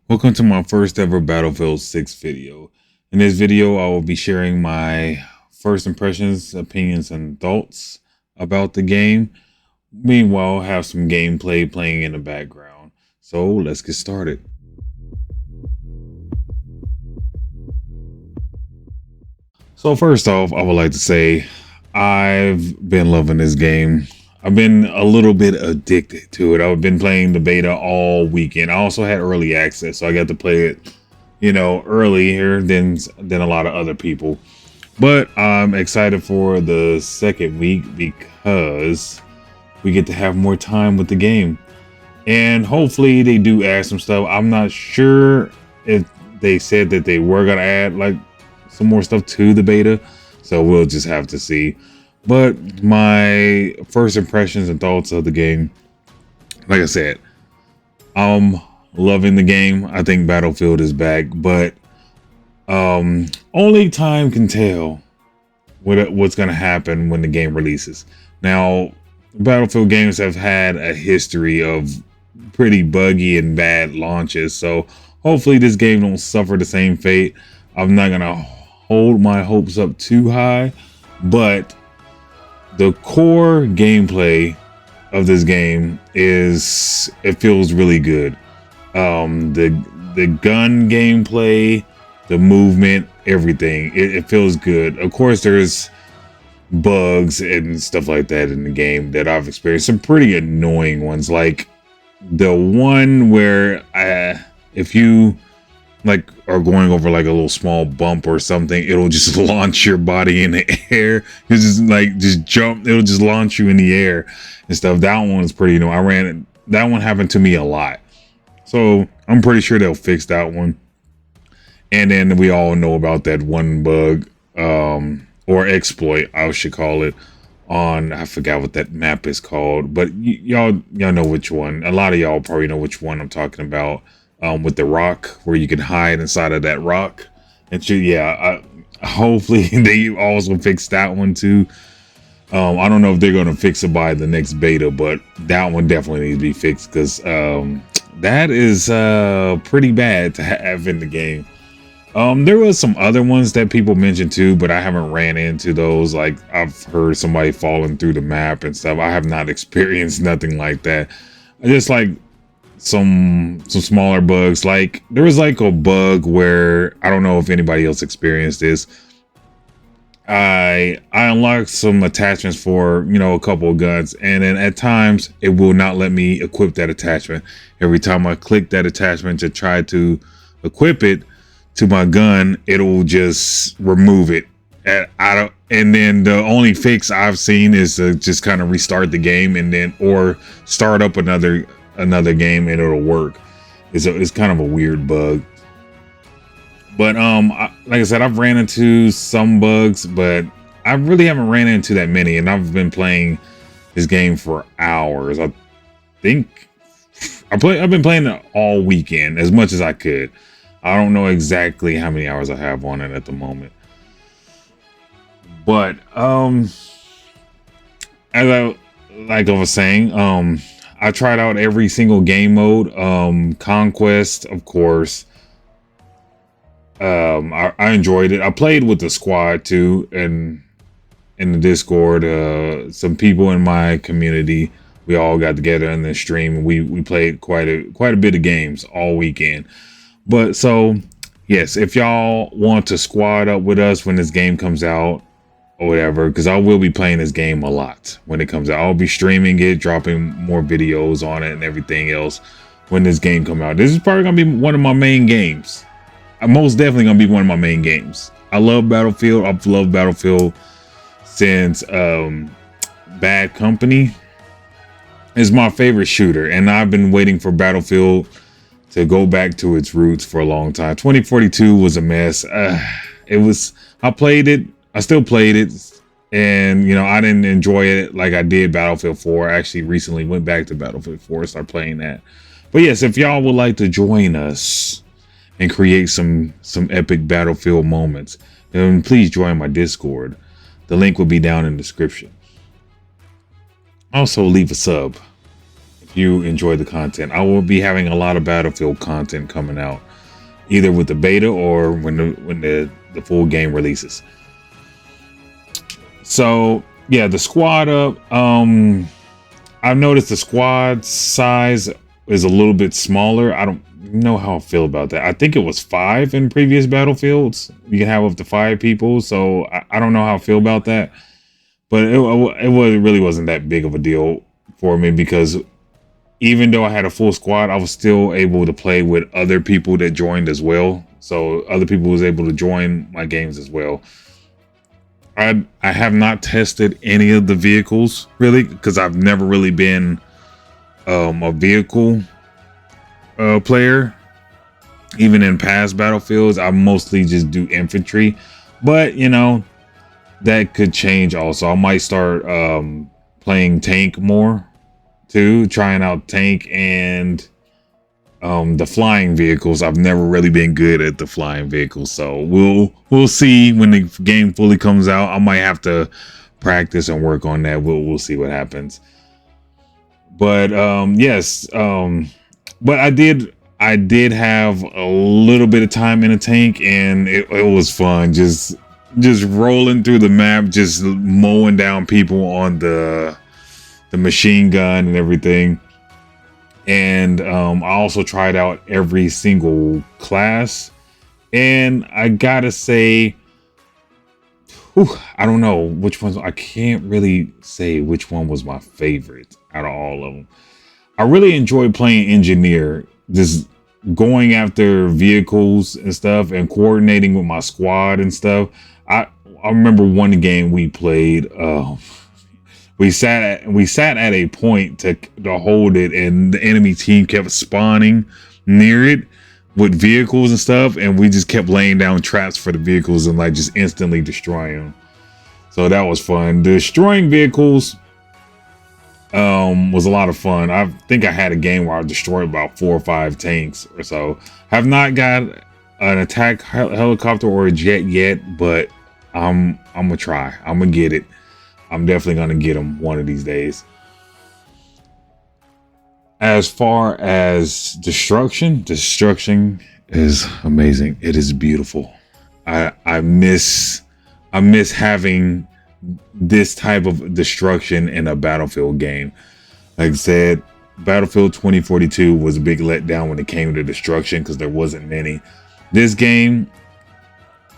Welcome to my first ever Battlefield 6 video. In this video, I will be sharing my first impressions, opinions, and thoughts about the game. Meanwhile, have some gameplay playing in the background. So let's get started. So first off, I would like to say I've been loving this game. I've been a little bit addicted to it. I've been playing the beta all weekend. I also had early access, so I got to play it, earlier than a lot of other people. But I'm excited for the second week because we get to have more time with the game. And hopefully they do add some stuff. I'm not sure if they said that they were going to add like some more stuff to the beta, so we'll just have to see. But my first impressions and thoughts of the game, like I said, I'm loving the game. I think Battlefield is back, but only time can tell what's going to happen when the game releases. Now, Battlefield games have had a history of pretty buggy and bad launches, so hopefully this game don't suffer the same fate. I'm not going to hold my hopes up too high, but the core gameplay of this game it feels really good. The gun gameplay, the movement, everything, it feels good. Of course, there's bugs and stuff like that in the game that I've experienced, some pretty annoying ones, like the one where if you are going over like a little small bump or something, it'll just launch your body in the air. It's just jump, it'll just launch you in the air and stuff. That one's pretty annoying. That one happened to me a lot, so I'm pretty sure they'll fix that one. And then we all know about that one bug or exploit, I should call it, on, I forgot what that map is called, but y'all know which one. A lot of y'all probably know which one I'm talking about. With the rock, where you can hide inside of that rock and shit. Yeah, hopefully they also fix that one too. I don't know if they're going to fix it by the next beta, but that one definitely needs to be fixed, because that is pretty bad to have in the game. There was some other ones that people mentioned too, but I haven't ran into those. Like, I've heard somebody falling through the map and stuff. I have not experienced nothing like that. Just like some smaller bugs. Like, there was like a bug where, I don't know if anybody else experienced this. I unlocked some attachments for a couple of guns, and then at times it will not let me equip that attachment. Every time I click that attachment to try to equip it to my gun, it'll just remove it. And then the only fix I've seen is to just kind of restart the game, and then or start up another game and it'll work. It's kind of a weird bug. But like I said, I've ran into some bugs, but I really haven't ran into that many, and I've been playing this game for hours. I think I've been playing it all weekend as much as I could. I don't know exactly how many hours I have on it at the moment, but as I was saying, I tried out every single game mode. Conquest, of course. I enjoyed it. I played with the squad too, and in the Discord, some people in my community, we all got together in the stream, and we played quite a bit of games all weekend. But so yes, if y'all want to squad up with us when this game comes out or whatever, because I will be playing this game a lot when it comes out. I'll be streaming it, dropping more videos on it and everything else when this game comes out. This is probably gonna be one of my main games. I'm most definitely gonna be one of my main games. I love Battlefield. I've loved Battlefield since Bad Company is my favorite shooter, and I've been waiting for Battlefield to go back to its roots for a long time. 2042 was a mess. I played it. I still played it, and I didn't enjoy it like I did Battlefield 4. I actually recently went back to Battlefield 4 and started playing that. But yes, if y'all would like to join us and create some epic Battlefield moments, then please join my Discord. The link will be down in the description. Also, leave a sub if you enjoy the content. I will be having a lot of Battlefield content coming out, either with the beta or when the full game releases. So yeah, the squad up. I've noticed the squad size is a little bit smaller. I don't know how I feel about that. I think it was 5 in previous Battlefields. You can have up to 5 people. So I don't know how I feel about that. But really wasn't that big of a deal for me, because even though I had a full squad, I was still able to play with other people that joined as well. So other people was able to join my games as well. I have not tested any of the vehicles really, because I've never really been a vehicle player. Even in past Battlefields, I mostly just do infantry, but you know, that could change also. I might start playing tank more too, trying out tank and the flying vehicles. I've never really been good at the flying vehicles, so we'll see when the game fully comes out. I might have to practice and work on that. We'll see what happens. But yes, but I did have a little bit of time in a tank, and it was fun just rolling through the map, just mowing down people on the machine gun and everything. And I also tried out every single class, and I gotta say, I don't know which ones. I can't really say which one was my favorite out of all of them. I really enjoyed playing engineer, just going after vehicles and stuff and coordinating with my squad and stuff. I remember one game we played. We sat at a point to hold it, and the enemy team kept spawning near it with vehicles and stuff, and we just kept laying down traps for the vehicles and like just instantly destroying them. So that was fun. Destroying vehicles was a lot of fun. I think I had a game where I destroyed about 4 or 5 tanks or so. Have not got an attack helicopter or a jet yet, but I'm gonna try. I'm gonna get it. I'm definitely gonna get them one of these days. As far as destruction is amazing. It is beautiful. I miss having this type of destruction in a Battlefield game. Like I said, Battlefield 2042 was a big letdown when it came to destruction, because there wasn't many. This game,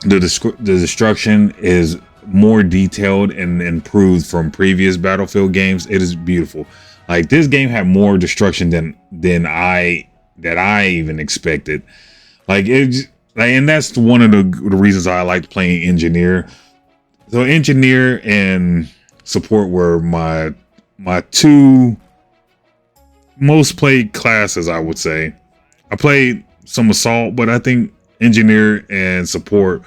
the destruction is more detailed and improved from previous Battlefield games. It is beautiful. Like, this game had more destruction than I even expected. Like, and that's one of the reasons I liked playing engineer. So engineer and support were my 2 most played classes, I would say. I played some assault, but I think engineer and support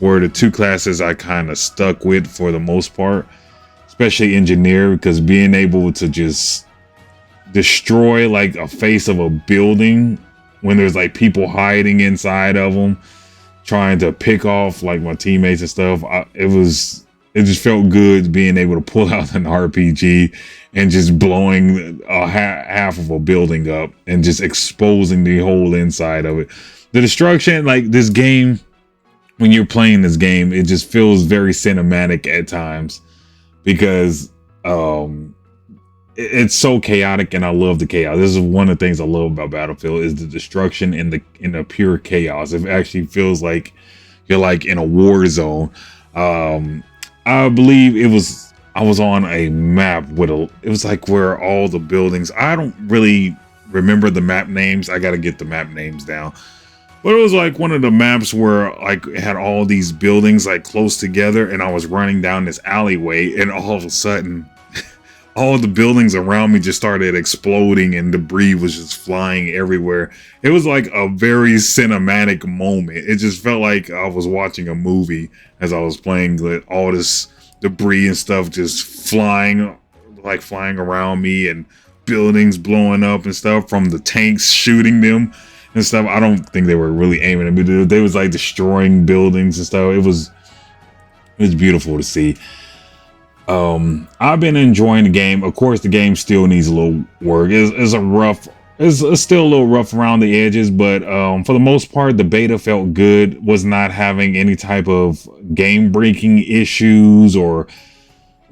were the 2 classes I kind of stuck with for the most part, especially engineer, because being able to just destroy like a face of a building when there's like people hiding inside of them, trying to pick off like my teammates and stuff. It just felt good being able to pull out an RPG and just blowing half of a building up and just exposing the whole inside of it. The destruction, like this game, when you're playing this game, it just feels very cinematic at times, because it's so chaotic, and I love the chaos. This is one of the things I love about Battlefield, is the destruction and the pure chaos. It actually feels like you're like in a war zone. I believe I was on a map with it was like where all the buildings, I don't really remember the map names. I got to get the map names down. But it was like one of the maps where like it had all these buildings like close together, and I was running down this alleyway, and all of a sudden all the buildings around me just started exploding and debris was just flying everywhere. It was like a very cinematic moment. It just felt like I was watching a movie as I was playing, with all this debris and stuff just flying around me, and buildings blowing up and stuff from the tanks shooting them and stuff. I don't think they were really aiming at me. They was like destroying buildings and stuff. It was beautiful to see. I've been enjoying the game. Of course, the game still needs a little work. It's still a little rough around the edges, but for the most part, the beta felt good. Was not having any type of game breaking issues or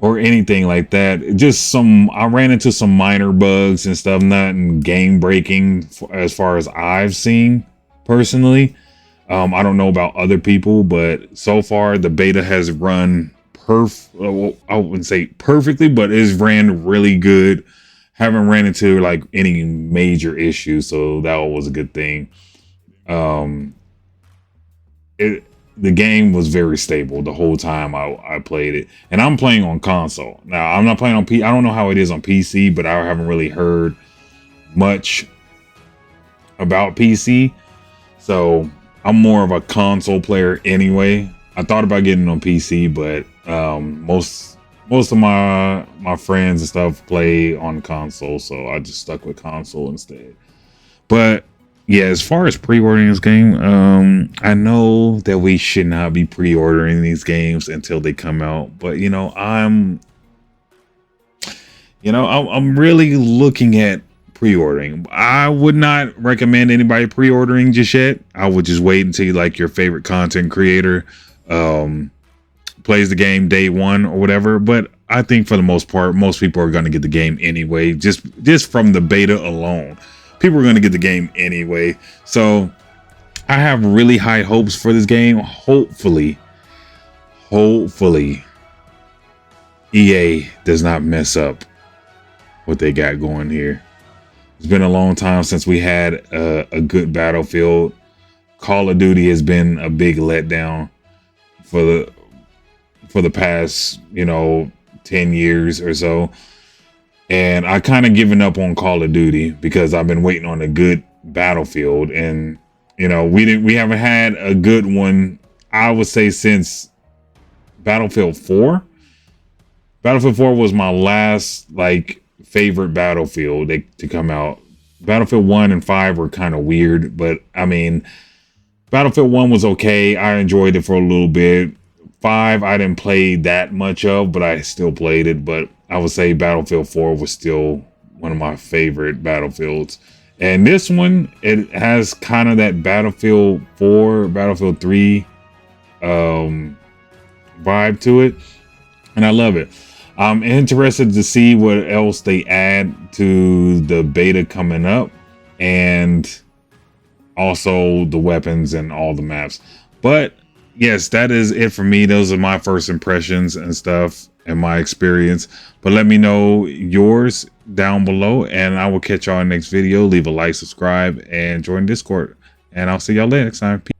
anything like that. Just I ran into some minor bugs and stuff, nothing game breaking as far as I've seen personally. I don't know about other people, but so far the beta has run I wouldn't say perfectly, but it's ran really good. Haven't ran into like any major issues, so that was a good thing. The game was very stable the whole time I played it, and I'm playing on console. Now I'm not playing on I don't know how it is on PC, but I haven't really heard much about PC, so I'm more of a console player anyway. I thought about getting on PC, but most of my friends and stuff play on console, so I just stuck with console instead. But yeah, as far as pre-ordering this game, I know that we should not be pre-ordering these games until they come out, but I'm really looking at pre-ordering. I would not recommend anybody pre-ordering just yet. I would just wait until like your favorite content creator plays the game day one or whatever. But I think for the most part, most people are going to get the game anyway, just from the beta alone. People are going to get the game anyway. So I have really high hopes for this game. Hopefully EA does not mess up what they got going here. It's been a long time since we had a good Battlefield. Call of Duty has been a big letdown for the past 10 years or so, and I kind of given up on Call of Duty because I've been waiting on a good Battlefield, and we haven't had a good one, I would say, since Battlefield 4. Battlefield 4 was my last favorite Battlefield to come out. Battlefield 1 and 5 were kind of weird, but I mean, Battlefield 1 was okay. I enjoyed it for a little bit. 5 I didn't play that much of, but I still played it. But I would say Battlefield 4 was still one of my favorite Battlefields. And this one, it has kind of that Battlefield 4, Battlefield 3 vibe to it. And I love it. I'm interested to see what else they add to the beta coming up, and also the weapons and all the maps. But yes, that is it for me. Those are my first impressions and stuff and my experience. But let me know yours down below, and I will catch y'all in the next video. Leave a like, subscribe, and join Discord. And I'll see y'all later next time. Peace.